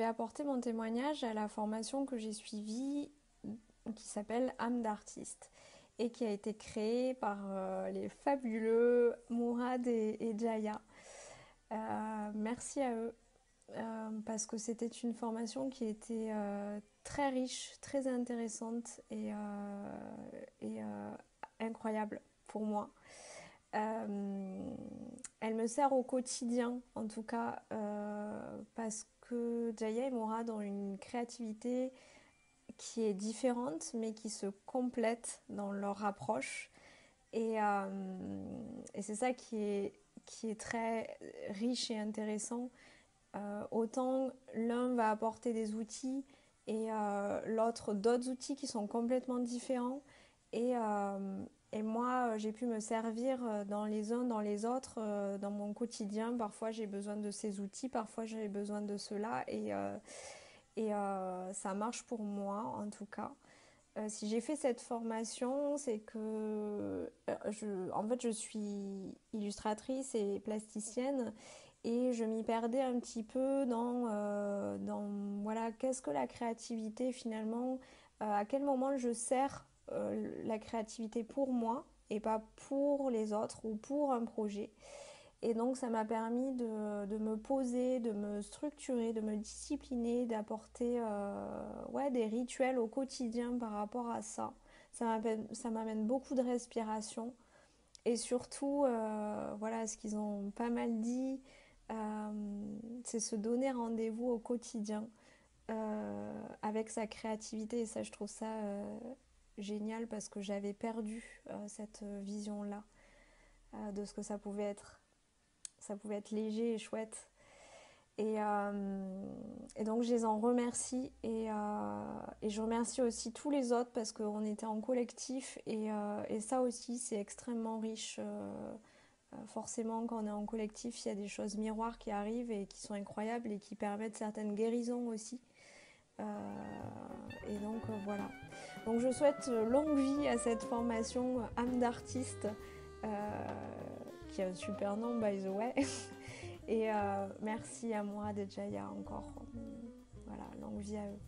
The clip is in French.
apporter mon témoignage à la formation que j'ai suivie qui s'appelle âme d'artiste et qui a été créée par les fabuleux Mourad et Jaya. Merci à eux parce que c'était une formation qui était très riche, très intéressante et incroyable pour moi. Euh, Elle me sert au quotidien, en tout cas, parce que Jaya et Mourad ont une créativité qui est différente, mais qui se complète dans leur approche. Et c'est ça qui est très riche et intéressant. Autant l'un va apporter des outils et l'autre d'autres outils qui sont complètement différents. Et, euh, et moi, j'ai pu me servir dans les uns, dans les autres, dans mon quotidien. Parfois, j'ai besoin de ces outils, parfois, j'ai besoin de cela. Et ça marche pour moi, en tout cas. Si j'ai fait cette formation, c'est que en fait, je suis illustratrice et plasticienne et je m'y perdais un petit peu dans voilà, qu'est-ce que la créativité finalement, à quel moment je sers la créativité pour moi et pas pour les autres ou pour un projet. Et donc ça m'a permis de me poser, de me structurer, de me discipliner, d'apporter ouais, des rituels au quotidien par rapport à ça. Ça m'amène beaucoup de respiration. Et surtout, voilà, ce qu'ils ont pas mal dit, c'est se donner rendez-vous au quotidien avec sa créativité. Et ça, je trouve ça génial parce que j'avais perdu cette vision-là de ce que ça pouvait être. Ça pouvait être léger et chouette. Et donc je les en remercie et je remercie aussi tous les autres parce qu'on était en collectif et ça aussi c'est extrêmement riche. Forcément quand on est en collectif il y a des choses miroirs qui arrivent et qui sont incroyables et qui permettent certaines guérisons aussi. Euh, et donc voilà. Donc je souhaite longue vie à cette formation âme d'artiste qui a un super nom by the way. Et merci à moi de Jaya encore. Voilà, longue vie à eux.